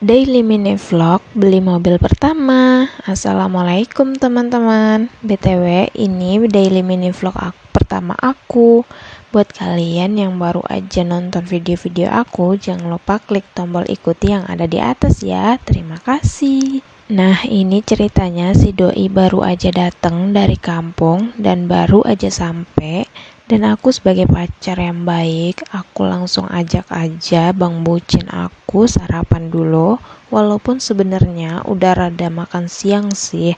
Daily mini vlog beli mobil pertama. Assalamualaikum teman-teman. BTW ini daily mini vlog pertama aku. Buat kalian yang baru aja nonton video-video aku, jangan lupa klik tombol ikuti yang ada di atas ya. Terima kasih. Nah, ini ceritanya si doi baru aja datang dari kampung dan baru aja sampai. Dan aku sebagai pacar yang baik, aku langsung ajak aja Bang Bucin aku sarapan dulu. Walaupun sebenarnya udah rada makan siang sih,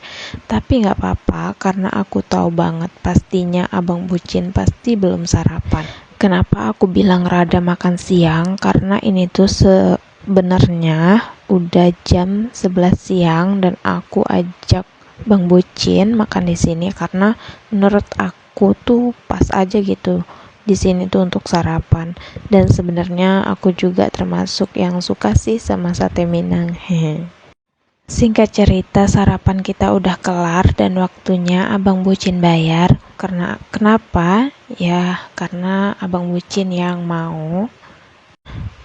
tapi nggak apa-apa karena aku tahu banget pastinya Abang Bucin pasti belum sarapan. Kenapa aku bilang rada makan siang? Karena ini tuh sebenarnya udah jam 11 siang dan aku ajak Bang Bucin makan di sini karena menurut aku tuh pas aja gitu di sini tuh untuk sarapan. Dan sebenarnya aku juga termasuk yang suka sih sama sate Minang. Singkat cerita, sarapan kita udah kelar dan waktunya Abang Bucin bayar. Kenapa? Ya, karena Abang Bucin yang mau.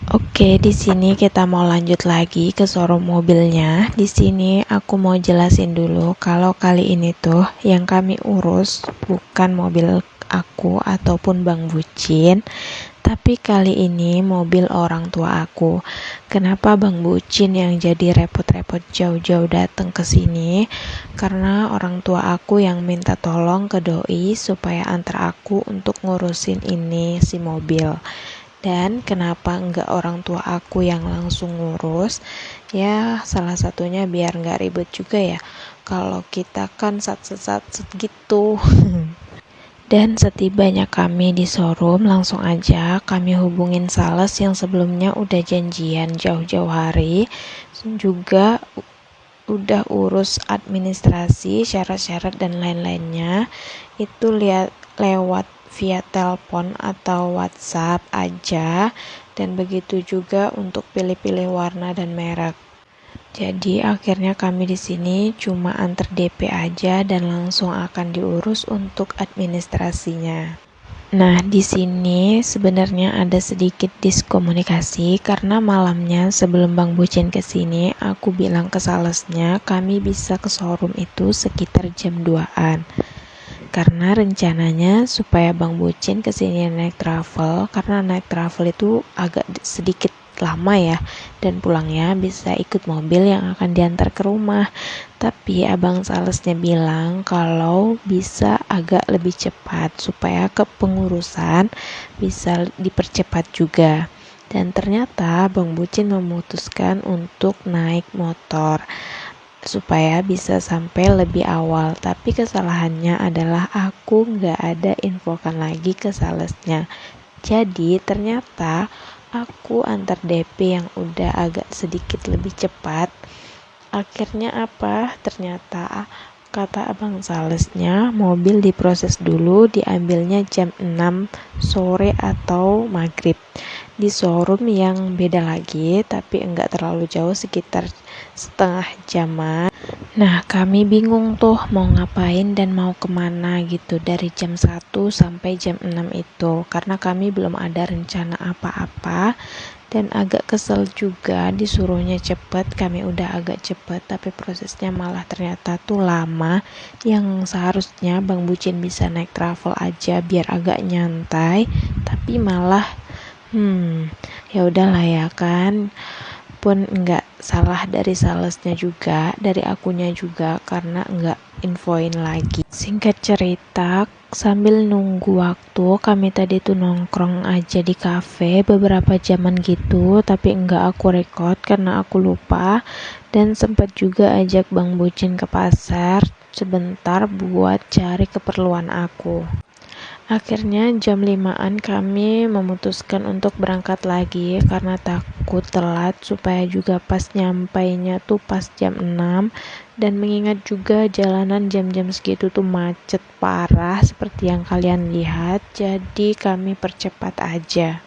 Oke, di sini kita mau lanjut lagi ke showroom mobilnya. Di sini aku mau jelasin dulu kalau kali ini tuh yang kami urus bukan mobil aku ataupun Bang Bucin, tapi kali ini mobil orang tua aku. Kenapa Bang Bucin yang jadi repot-repot jauh-jauh datang ke sini? Karena orang tua aku yang minta tolong ke doi supaya antar aku untuk ngurusin ini si mobil. Dan kenapa enggak orang tua aku yang langsung ngurus? Ya salah satunya biar enggak ribet juga ya. Kalau kita kan sat-sat gitu. Dan setibanya kami di showroom, langsung aja kami hubungin sales yang sebelumnya udah janjian jauh-jauh hari. Juga udah urus administrasi, syarat-syarat dan lain-lainnya. Itu lewat via telepon atau WhatsApp aja, dan begitu juga untuk pilih-pilih warna dan merek. Jadi akhirnya kami di sini cuma antar DP aja dan langsung akan diurus untuk administrasinya. Nah, di sini sebenarnya ada sedikit diskomunikasi karena malamnya sebelum Bang Bucin ke sini, aku bilang ke salesnya kami bisa ke showroom itu sekitar jam 2-an. Karena rencananya supaya Bang Bucin kesini naik travel, karena naik travel itu agak sedikit lama ya, dan pulangnya bisa ikut mobil yang akan diantar ke rumah. Tapi abang salesnya bilang kalau bisa agak lebih cepat supaya kepengurusan bisa dipercepat juga. Dan ternyata Bang Bucin memutuskan untuk naik motor supaya bisa sampai lebih awal, tapi kesalahannya adalah aku nggak ada infokan lagi ke salesnya. Jadi ternyata aku antar DP yang udah agak sedikit lebih cepat. Akhirnya apa? Ternyata kata abang salesnya mobil diproses dulu, diambilnya jam 6 sore atau maghrib di showroom yang beda lagi, tapi enggak terlalu jauh, sekitar setengah jaman. Nah, kami bingung tuh mau ngapain dan mau kemana gitu dari jam 1 sampai jam 6 itu, karena kami belum ada rencana apa-apa. Dan agak kesel juga disuruhnya cepet, kami udah agak cepet tapi prosesnya malah ternyata tuh lama. Yang seharusnya Bang Bucin bisa naik travel aja biar agak nyantai, tapi malah ya udahlah ya kan, pun enggak salah dari salesnya juga, dari akunya juga karena enggak infoin lagi. Singkat cerita, sambil nunggu waktu kami tadi tuh nongkrong aja di cafe beberapa jaman gitu, tapi enggak aku record karena aku lupa. Dan sempat juga ajak Bang Bucin ke pasar sebentar buat cari keperluan aku. Akhirnya jam 5-an kami memutuskan untuk berangkat lagi karena takut telat, supaya juga pas nyampainya tuh pas jam 6. Dan mengingat juga jalanan jam-jam segitu tuh macet parah seperti yang kalian lihat, jadi kami percepat aja.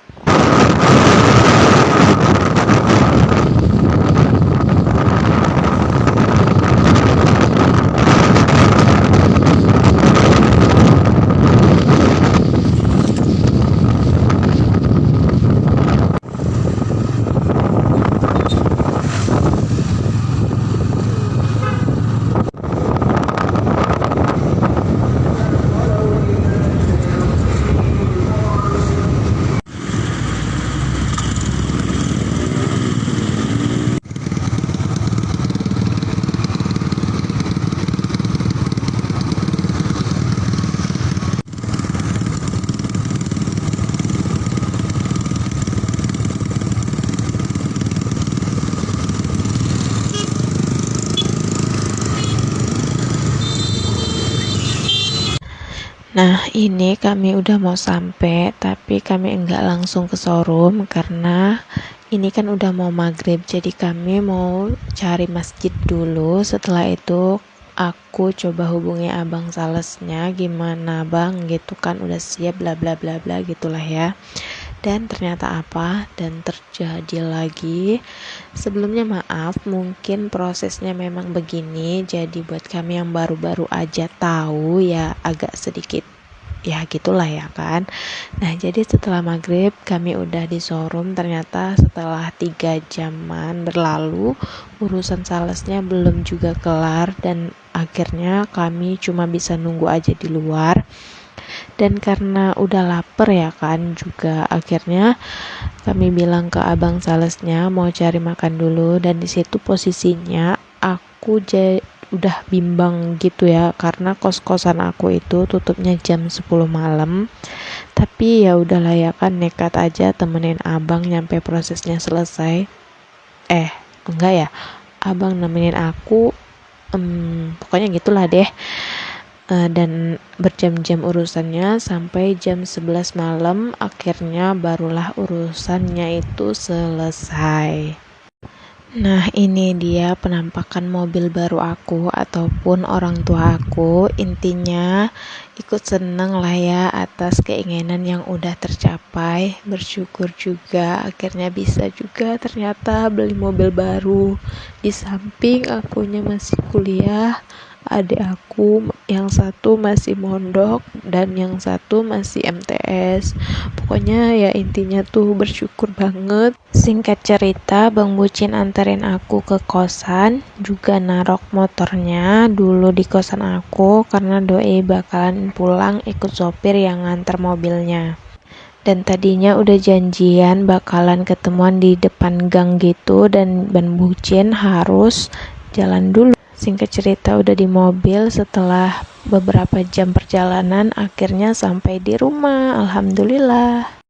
Nah, ini kami udah mau sampai, tapi kami enggak langsung ke showroom karena ini kan udah mau maghrib, jadi kami mau cari masjid dulu. Setelah itu aku coba hubungi abang salesnya, gimana bang gitu kan, udah siap bla bla bla bla gitulah ya. Dan ternyata apa? Dan terjadi lagi. Sebelumnya maaf, mungkin prosesnya memang begini. Jadi buat kami yang baru-baru aja tahu ya agak sedikit ya gitulah ya kan. Nah jadi setelah maghrib kami udah di showroom. Ternyata setelah 3 jaman berlalu urusan salesnya belum juga kelar, dan akhirnya kami cuma bisa nunggu aja di luar. Dan karena udah lapar ya kan, juga akhirnya kami bilang ke abang salesnya mau cari makan dulu. Dan di situ posisinya aku udah bimbang gitu ya, karena kos-kosan aku itu tutupnya jam 10 malam. Tapi ya udahlah ya kan, nekat aja temenin abang nyampe prosesnya selesai. Enggak ya, abang nemenin aku, pokoknya gitulah deh. Dan berjam-jam urusannya sampai jam 11 malam, akhirnya barulah urusannya itu selesai. Nah, ini dia penampakan mobil baru aku ataupun orang tua aku. Intinya ikut seneng lah ya atas keinginan yang udah tercapai. Bersyukur juga akhirnya bisa juga ternyata beli mobil baru. Di samping akunya masih kuliah, adik aku yang satu masih mondok dan yang satu masih MTS. Pokoknya ya intinya tuh bersyukur banget. Singkat cerita, Bang Bucin anterin aku ke kosan, juga narok motornya dulu di kosan aku karena doi bakalan pulang ikut sopir yang nganter mobilnya. Dan tadinya udah janjian bakalan ketemuan di depan gang gitu, dan Bang Bucin harus jalan dulu. Singkat cerita udah di mobil, setelah beberapa jam perjalanan akhirnya sampai di rumah. Alhamdulillah.